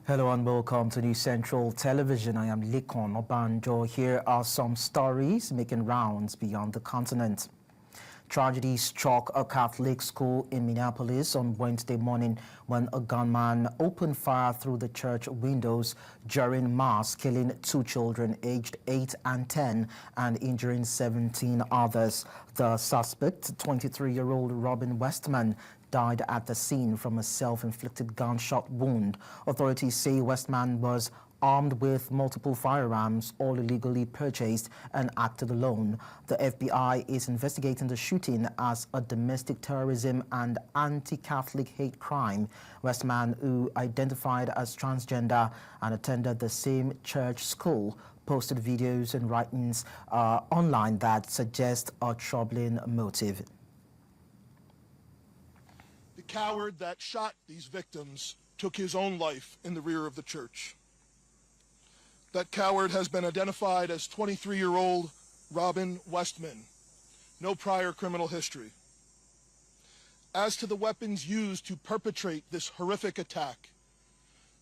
Hello and welcome to News Central Television. I am Likon Obanjo. Here are some stories making rounds beyond the continent. Tragedy struck a Catholic school in Minneapolis on Wednesday morning when a gunman opened fire through the church windows during Mass, killing 2 children aged 8 and 10 and injuring 17 others. The suspect, 23-year-old Robin Westman, died at the scene from a self-inflicted gunshot wound. Authorities say Westman was armed with multiple firearms, all illegally purchased, and acted alone. The FBI is investigating the shooting as a domestic terrorism and anti-Catholic hate crime. Westman, who identified as transgender and attended the same church school, posted videos and writings online that suggest a troubling motive. The coward that shot these victims took his own life in the rear of the church. That coward has been identified as 23-year-old Robin Westman. No prior criminal history. As to the weapons used to perpetrate this horrific attack,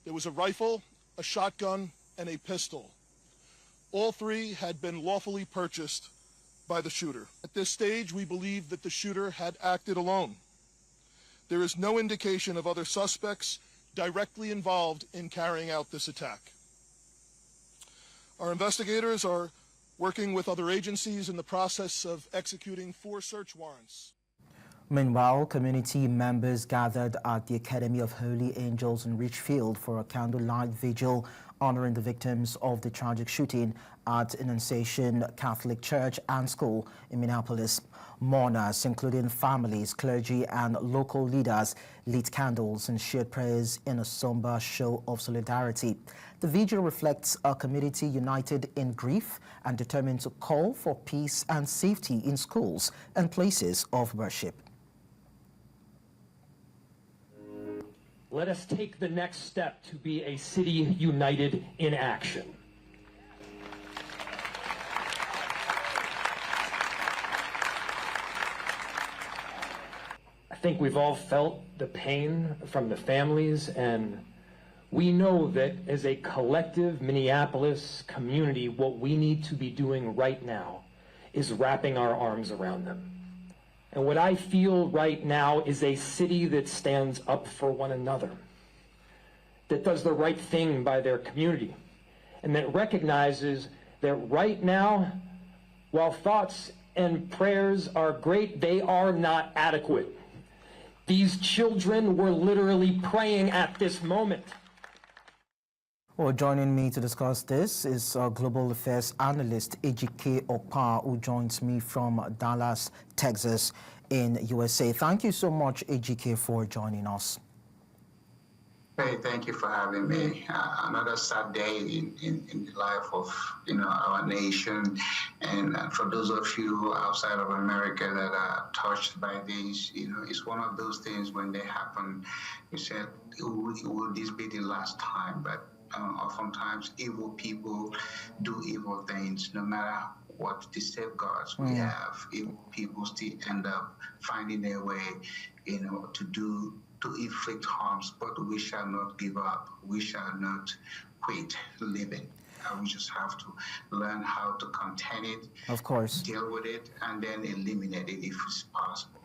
there was a rifle, a shotgun, and a pistol. All 3 had been lawfully purchased by the shooter. At this stage, we believe that the shooter had acted alone. There is no indication of other suspects directly involved in carrying out this attack. Our investigators are working with other agencies in the process of executing 4 search warrants. Meanwhile, community members gathered at the Academy of Holy Angels in Richfield for a candlelight vigil honoring the victims of the tragic shooting at Annunciation Catholic Church and School in Minneapolis. Mourners, including families, clergy, and local leaders, lit candles and shared prayers in a somber show of solidarity. The vigil reflects a community united in grief and determined to call for peace and safety in schools and places of worship. Let us take the next step to be a city united in action. I think we've all felt the pain from the families, and we know that as a collective Minneapolis community, what we need to be doing right now is wrapping our arms around them. And what I feel right now is a city that stands up for one another, that does the right thing by their community, and that recognizes that right now, while thoughts and prayers are great, they are not adequate. These children were literally praying at this moment. Well, joining me to discuss this is Global Affairs Analyst Ejike Okpa, who joins me from Dallas, Texas in USA. Thank you so much, Ejike, for joining us. Hey, thank you for having me. Another sad day in the life of our nation, and for those of you outside of America that are touched by this, it's one of those things when they happen. You said, will this be the last time? But oftentimes evil people do evil things. No matter what the safeguards we have, evil people still end up finding their way, to inflict harms. But we shall not give up. We shall not quit living. We just have to learn how to contain it, of course, deal with it, and then eliminate it if it's possible.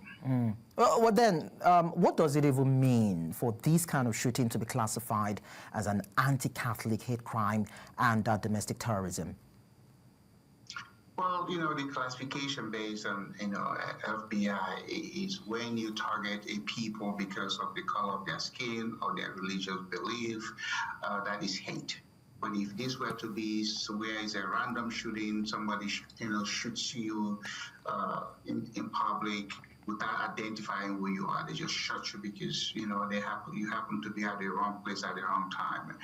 Well, then, what does it even mean for this kind of shooting to be classified as an anti-Catholic hate crime and domestic terrorism? Well, the classification based on, FBI is when you target a people because of the color of their skin or their religious belief, that is hate. But if this were to be where it's a random shooting, somebody, shoots you in public, without identifying who you are, they just shot you because you happen to be at the wrong place at the wrong time.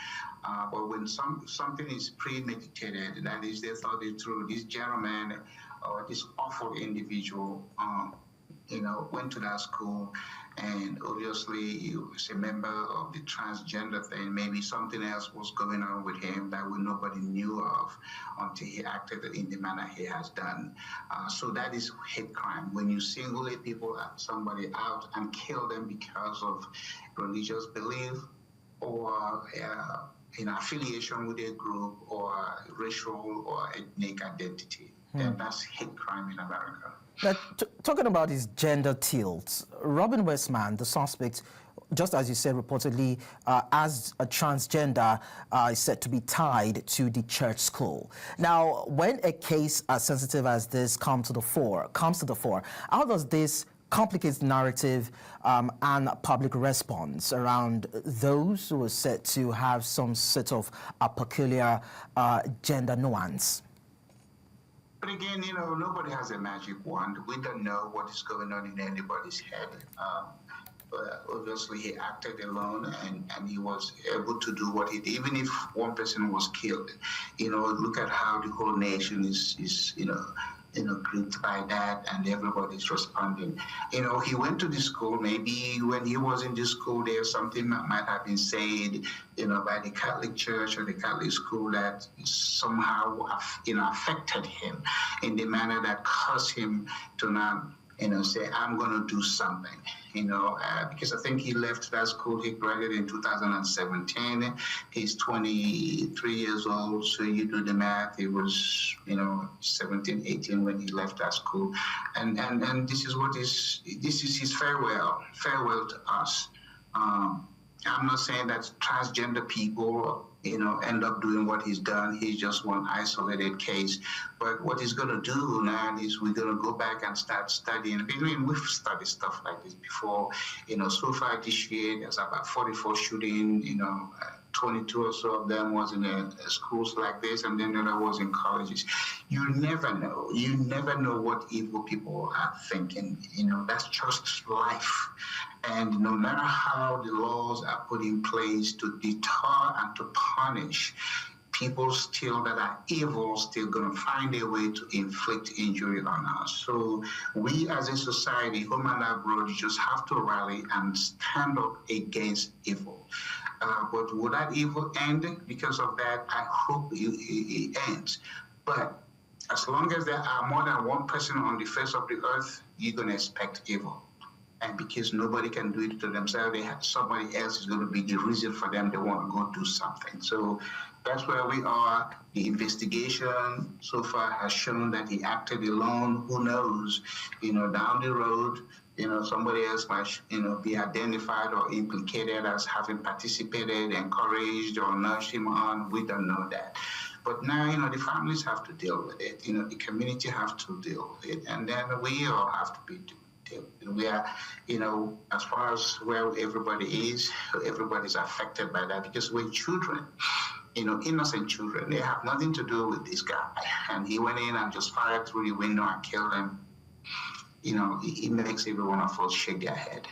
But when something is premeditated, that is, they thought it through. This gentleman or this awful individual, went to that school, and obviously he was a member of the transgender thing. Maybe something else was going on with him that nobody knew of until he acted in the manner he has done. So that is hate crime. When you single somebody out and kill them because of religious belief, or affiliation with a group or racial or ethnic identity, then that's hate crime in America. Now, talking about his gender tilt, Robin Westman, the suspect, just as you said, reportedly as a transgender, is said to be tied to the church school. Now, when a case as sensitive as this comes to the fore, how does this complicate the narrative and public response around those who are said to have some sort of a peculiar gender nuance? But again, nobody has a magic wand. We don't know what is going on in anybody's head. But obviously, he acted alone, and he was able to do what he did. Even if one person was killed, look at how the whole nation is gripped by that, and everybody's responding. He went to the school. Maybe when he was in the school, there's something that might have been said, by the Catholic Church or the Catholic school that somehow, affected him in the manner that caused him to not, say, I'm going to do something, because I think he left that school. He graduated in 2017. He's 23 years old, so you do the math. He was, 17, 18 when he left that school. And this is his farewell to us. I'm not saying that transgender people, end up doing what he's done. He's just one isolated case. But what he's going to do now is we're going to go back and start studying. I mean, we've studied stuff like this before. So far this year, there's about 44 shootings, 22 or so of them was in schools like this, and then the other was in colleges. You never know. You never know what evil people are thinking. That's just life. And no matter how the laws are put in place to deter and to punish, people still that are evil still going to find a way to inflict injury on us. So we as a society, home and abroad, just have to rally and stand up against evil. But will that evil end? Because of that, I hope it ends. But as long as there are more than one person on the face of the earth, you're going to expect evil. And because nobody can do it to themselves, somebody else is going to be the reason for them. They want to go do something. So that's where we are. The investigation so far has shown that he acted alone. Who knows? Down the road, somebody else might, be identified or implicated as having participated, encouraged, or nudged him on. We don't know that. But now, the families have to deal with it. The community have to deal with it. And then we all have to be we are, as far as where everybody is, everybody's affected by that, because we're children, innocent children. They have nothing to do with this guy. And he went in and just fired through the window and killed him. It makes every one of us shake their head.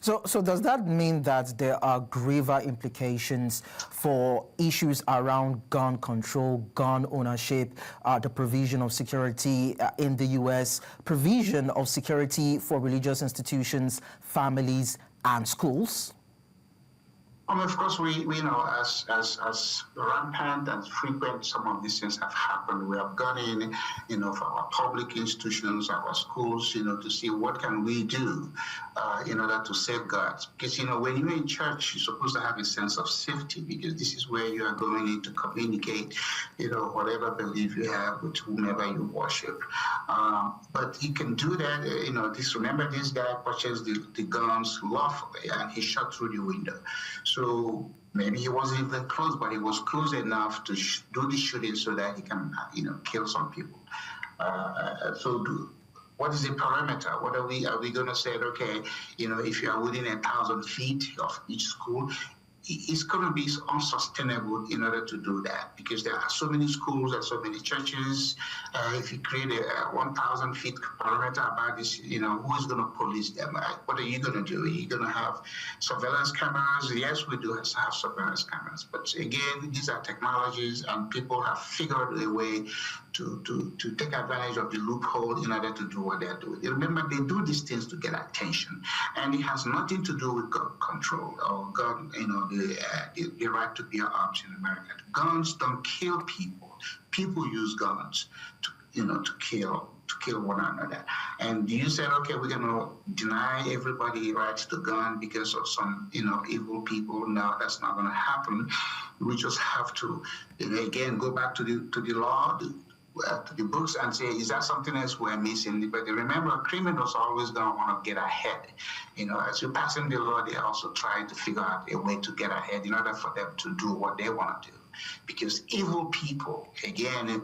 So does that mean that there are graver implications for issues around gun control, gun ownership, the provision of security in the U.S., provision of security for religious institutions, families, and schools? Of course, we know as rampant and frequent some of these things have happened, we have gone in, for our public institutions, our schools, to see what can we do in order to safeguard. Because, when you're in church, you're supposed to have a sense of safety, because this is where you are going in to communicate, whatever belief you have with whomever you worship. But you can do that, remember this guy purchased the guns lawfully, and he shot through the window. So maybe he wasn't even close, but he was close enough to do the shooting so that he can, kill some people. What is the parameter? What are we going to say? Okay, if you are within 1,000 feet of each school, it's going to be unsustainable in order to do that, because there are so many schools and so many churches. If you create a 1,000 feet parameter about this, who is going to police them? What are you going to do? Are you going to have surveillance cameras? Yes, we do have surveillance cameras. But again, these are technologies, and people have figured a way to take advantage of the loophole in order to do what they're doing. Remember, they do these things to get attention, and it has nothing to do with gun control or gun, the right to bear arms in America. Guns don't kill people. People use guns to kill one another. And you said, okay, we're going to deny everybody rights to gun because of some, evil people. No, that's not going to happen. We just have to, again, go back to the law, to the books, and say, is that something else we're missing? But remember, criminals are always going to want to get ahead. As you're passing the law, they also try to figure out a way to get ahead in order for them to do what they want to do. Because evil people, again,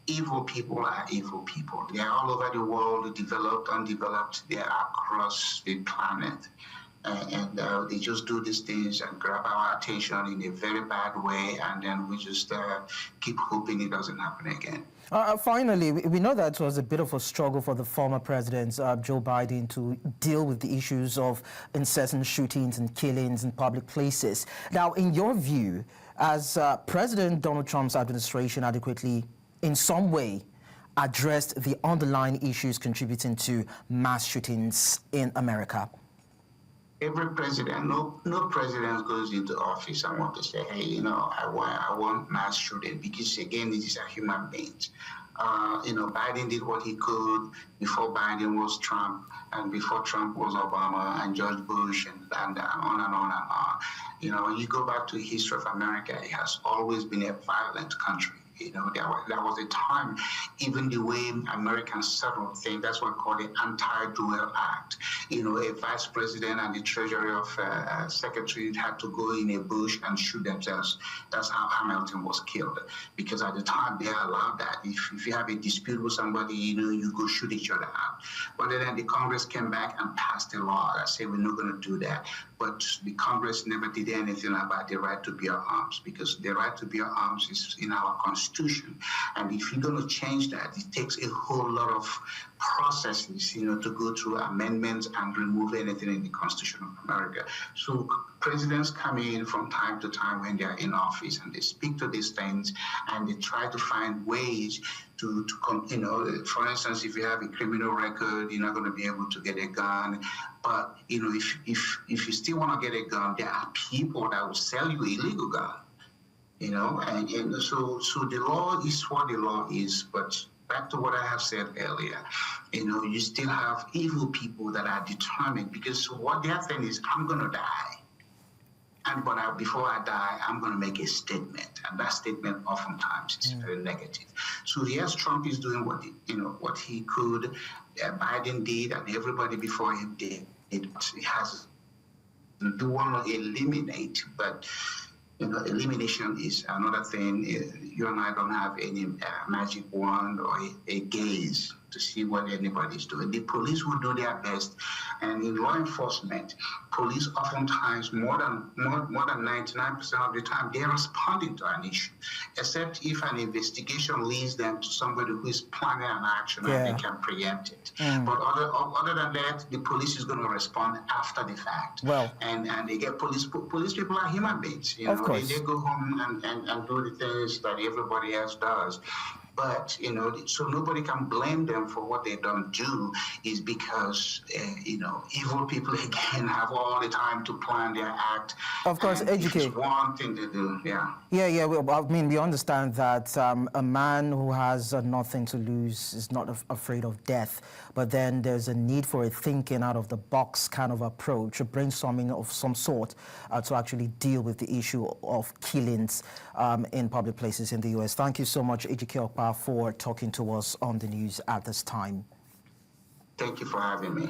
evil people are evil people. They are all over the world, developed, undeveloped. They are across the planet. And they just do these things and grab our attention in a very bad way, and then we just keep hoping it doesn't happen again. Finally, we know that it was a bit of a struggle for the former president, Joe Biden, to deal with the issues of incessant shootings and killings in public places. Now, in your view, has President Donald Trump's administration adequately, in some way, addressed the underlying issues contributing to mass shootings in America? Every president, no president goes into office and wants to say, hey, I want mass shooting, because again, these are human beings. Biden did what he could. Before Biden was Trump, and before Trump was Obama and George Bush, and on and on and on. When you go back to the history of America, it has always been a violent country. There was a time, even the way Americans settled things, that's what we call the Anti-Duel Act. A vice president and the treasury of secretary had to go in a bush and shoot themselves. That's how Hamilton was killed. Because at the time, they allowed that. If you have a dispute with somebody, you go shoot each other out. But then the Congress came back and passed a law that said we're not going to do that. But the Congress never did anything about the right to bear arms, because the right to bear arms is in our Constitution. And if you're going to change that, it takes a whole lot of processes, to go through amendments and remove anything in the Constitution of America. So presidents come in from time to time when they're in office, and they speak to these things, and they try to find ways to for instance, if you have a criminal record, you're not going to be able to get a gun. But, if you still want to get a gun, there are people that will sell you an illegal gun, and so the law is what the law is. But back to what I have said earlier, you still have evil people that are determined, because what they're saying is, I'm going to die. But before I die, I'm going to make a statement, and that statement oftentimes is very negative. So yes, Trump is doing what he could. Biden did, and everybody before him did. It has to want to eliminate, but elimination is another thing. You and I don't have any magic wand or a gaze to see what anybody's doing. The police will do their best, and in law enforcement, police oftentimes more than 99% of the time they're responding to an issue, except if an investigation leads them to somebody who is planning an action and they can preempt it. But other than that, the police is going to respond after the fact. Well, and they get police people are human beings. Of course. They go home and do the things that everybody else does. But, so nobody can blame them for what they don't do, is because, evil people, again, have all the time to plan their act. Of course, educate. It's one thing to do, yeah. Yeah, well, we understand that a man who has nothing to lose is not afraid of death. But then there's a need for a thinking out of the box kind of approach, a brainstorming of some sort to actually deal with the issue of killings in public places in the U.S. Thank you so much, Ejike Okpa, for talking to us on the news at this time. Thank you for having me.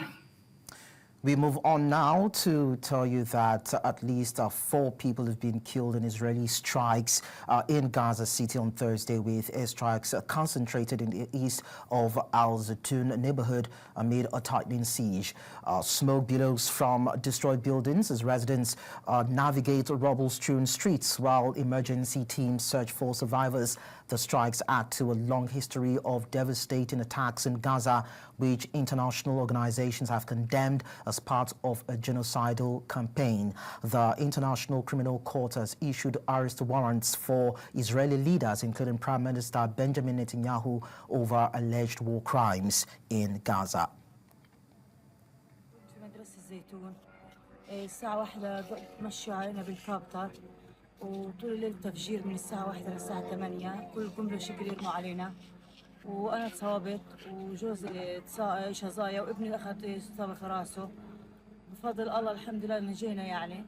We move on now to tell you that at least 4 people have been killed in Israeli strikes in Gaza City on Thursday, with airstrikes concentrated in the east of Al Zaytun neighborhood amid a tightening siege. Smoke billows from destroyed buildings as residents navigate rubble-strewn streets while emergency teams search for survivors. The strikes add to a long history of devastating attacks in Gaza, which international organizations have condemned as part of a genocidal campaign. The International Criminal Court has issued arrest warrants for Israeli leaders, including Prime Minister Benjamin Netanyahu, over alleged war crimes in Gaza. وطول الليل تفجير من الساعة 1 للساعة 8 كل جملة شبه يرموا علينا وأنا اتصابت وجوزي شظايا وابني أخذ إصابة في راسه. بفضل الله الحمد لله نجينا يعني،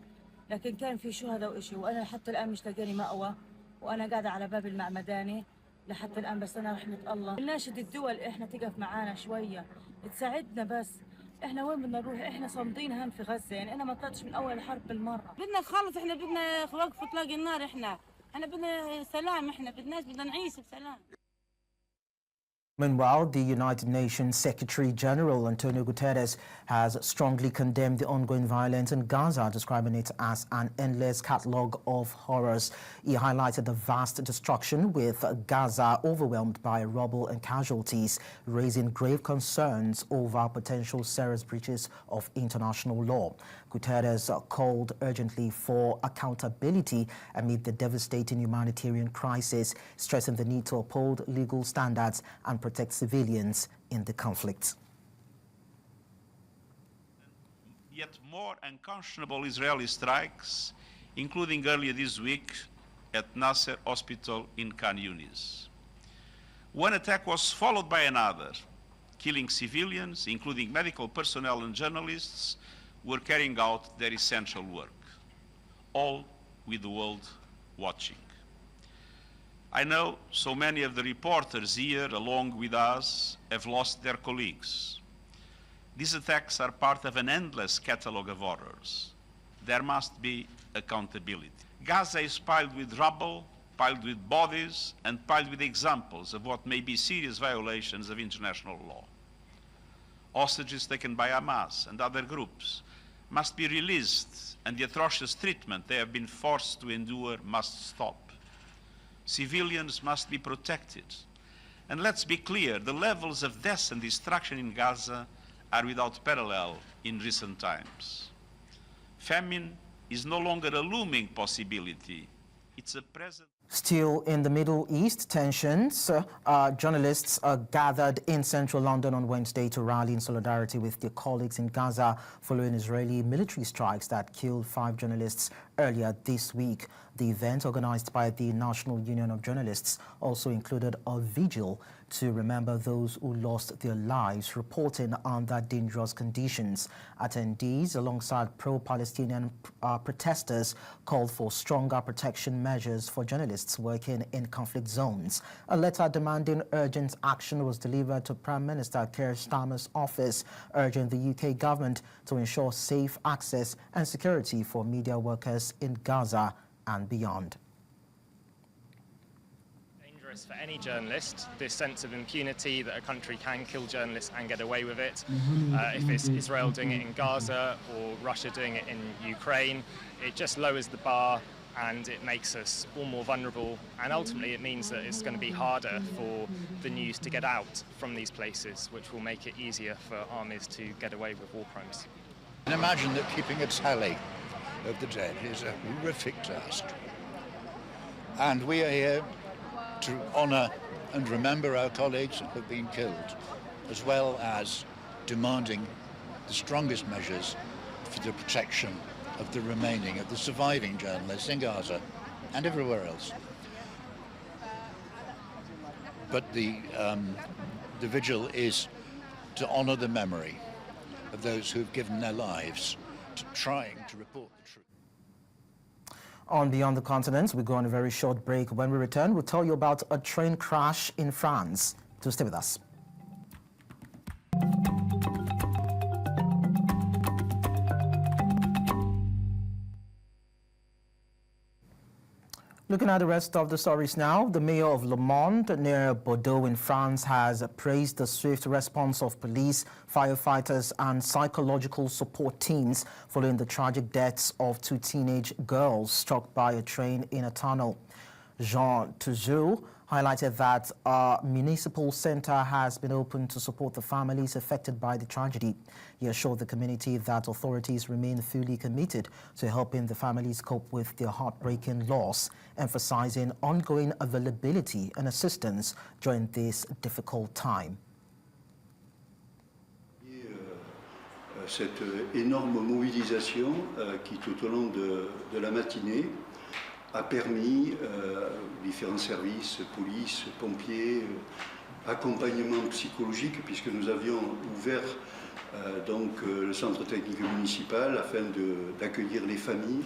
لكن كان في شهداء وإشي، وأنا حتى الآن مش لاقيني مأوى، وأنا قاعدة على باب المعمداني لحتى الآن. بس أنا رحمة الله ناشد الدول إحنا تقف معانا شوية تساعدنا. بس إحنا وين بدنا نروح؟ إحنا صامدين هون في غزة، يعني أنا ما طلعتش من أول الحرب بالمرة. بدنا نخلص، إحنا بدنا وقف إطلاق النار، إحنا بدنا سلام، إحنا بدنا نعيش بسلام. Meanwhile, the United Nations Secretary-General António Guterres has strongly condemned the ongoing violence in Gaza, describing it as an endless catalogue of horrors. He highlighted the vast destruction, with Gaza overwhelmed by rubble and casualties, raising grave concerns over potential serious breaches of international law. Guterres called urgently for accountability amid the devastating humanitarian crisis, stressing the need to uphold legal standards and protect civilians in the conflict. Yet more unconscionable Israeli strikes, including earlier this week at Nasser Hospital in Khan Yunis. One attack was followed by another, killing civilians, including medical personnel and journalists, who were carrying out their essential work, all with the world watching. I know so many of the reporters here, along with us, have lost their colleagues. These attacks are part of an endless catalogue of horrors. There must be accountability. Gaza is piled with rubble, piled with bodies, and piled with examples of what may be serious violations of international law. Hostages taken by Hamas and other groups must be released, and the atrocious treatment they have been forced to endure must stop. Civilians must be protected. And let's be clear, the levels of death and destruction in Gaza are without parallel in recent times. Famine is no longer a looming possibility. It's a present. Still in the Middle East, tensions. Journalists gathered in central London on Wednesday to rally in solidarity with their colleagues in Gaza following Israeli military strikes that killed 5 journalists earlier this week. The event, organized by the National Union of Journalists, also included a vigil to remember those who lost their lives reporting under dangerous conditions. Attendees, alongside pro-Palestinian protesters, called for stronger protection measures for journalists working in conflict zones. A letter demanding urgent action was delivered to Prime Minister Keir Starmer's office, urging the UK government to ensure safe access and security for media workers in Gaza and beyond. For any journalist, this sense of impunity that a country can kill journalists and get away with it. If it's Israel doing it in Gaza or Russia doing it in Ukraine, it just lowers the bar and it makes us all more vulnerable, and ultimately it means that it's going to be harder for the news to get out from these places, which will make it easier for armies to get away with war crimes. And imagine that keeping a tally of the dead is a horrific task. And we are here to honour and remember our colleagues who have been killed, as well as demanding the strongest measures for the protection of the surviving journalists in Gaza and everywhere else. But the vigil is to honour the memory of those who have given their lives to trying to report the truth. On Beyond the Continent, we go on a very short break. When we return, we'll tell you about a train crash in France. So stay with us. Looking at the rest of the stories now, the mayor of Le Mans, near Bordeaux in France, has praised the swift response of police, firefighters and psychological support teams following the tragic deaths of 2 teenage girls struck by a train in a tunnel. Jean Touzeau highlighted that a municipal center has been opened to support the families affected by the tragedy. He assured the community that authorities remain fully committed to helping the families cope with their heartbreaking loss, emphasizing ongoing availability and assistance during this difficult time. Cette énorme mobilisation qui tout au long de la matinée a permis aux différents services, police, pompiers, accompagnement psychologique, puisque nous avions ouvert le centre technique municipal afin d'accueillir les familles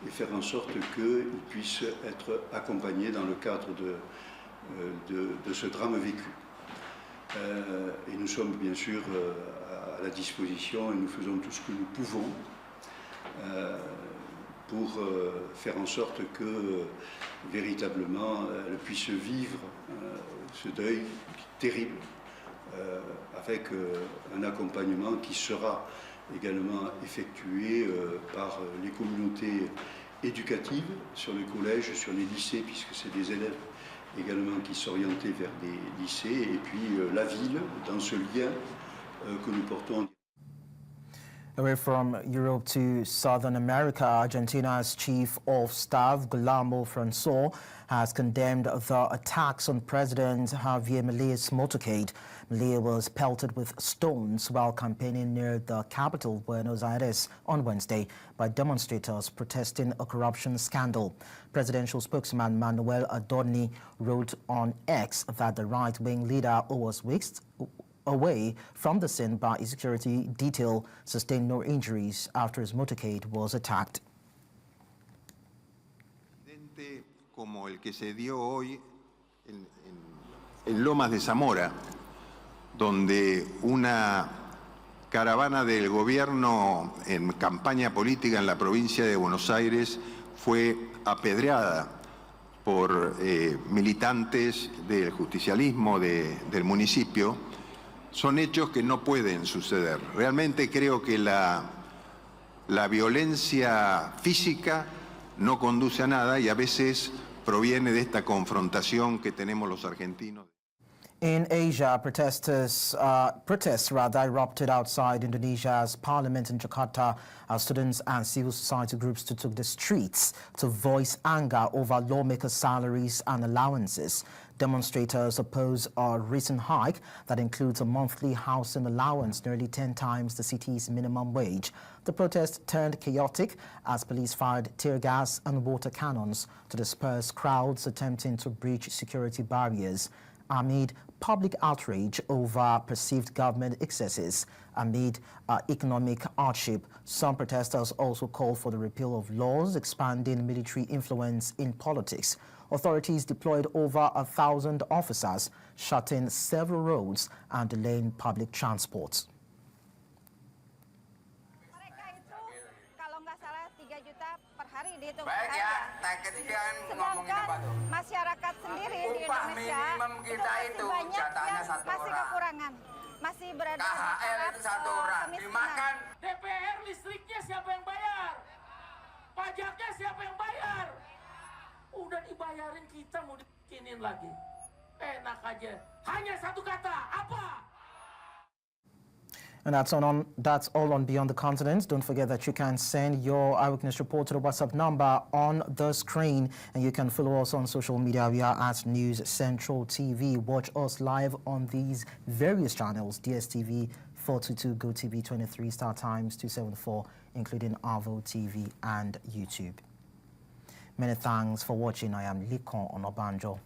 et faire en sorte qu'ils puissent être accompagnés dans le cadre de ce drame vécu. Et nous sommes bien sûr à la disposition et nous faisons tout ce que nous pouvons pour faire en sorte que véritablement elle puisse vivre ce deuil terrible avec un accompagnement qui sera également effectué par les communautés éducatives sur les collèges, sur les lycées, puisque c'est des élèves également qui s'orientaient vers des lycées, et puis la ville dans ce lien que nous portons. Away from Europe to Southern America, Argentina's Chief of Staff, Guillermo Franco, has condemned the attacks on President Javier Milei's motorcade. Milei was pelted with stones while campaigning near the capital, Buenos Aires, on Wednesday by demonstrators protesting a corruption scandal. Presidential spokesman Manuel Adorni wrote on X that the right-wing leader, who was whisked away from the scene by a security detail, sustained no injuries after his motorcade was attacked. Como el que se dio hoy en Lomas de Zamora, donde una caravana del gobierno en campaña política en la provincia de Buenos Aires fue apedreada por militantes del justicialismo del municipio. Son hechos que no pueden suceder. Realmente creo que la violencia física no conduce a nada y a veces proviene de esta confrontación que tenemos los argentinos. In Asia, protests erupted outside Indonesia's parliament in Jakarta as students and civil society groups took the streets to voice anger over lawmakers' salaries and allowances. Demonstrators oppose a recent hike that includes a monthly housing allowance nearly 10 times the city's minimum wage. The protest turned chaotic as police fired tear gas and water cannons to disperse crowds attempting to breach security barriers. Amid public outrage over perceived government excesses, amid economic hardship, some protesters also called for the repeal of laws expanding military influence in politics. Authorities deployed over 1,000 officers, shutting several roads and delaying public transport. Masyarakat sendiri di Indonesia itu banyak yang masih kekurangan, masih berada di tahap kemiskinan. DPR listriknya siapa yang bayar? Pajaknya siapa yang bayar? Udah dibayarin, kita mau dibikinin lagi. Enak aja. Hanya satu kata, apa? And that's all on Beyond the Continent. Don't forget that you can send your eyewitness report to the WhatsApp number on the screen. And you can follow us on social media. We are at News Central TV. Watch us live on these various channels: DSTV 422, GoTV 23, Star Times 274, including Arvo TV and YouTube. Many thanks for watching. I am Likon Onobanjo.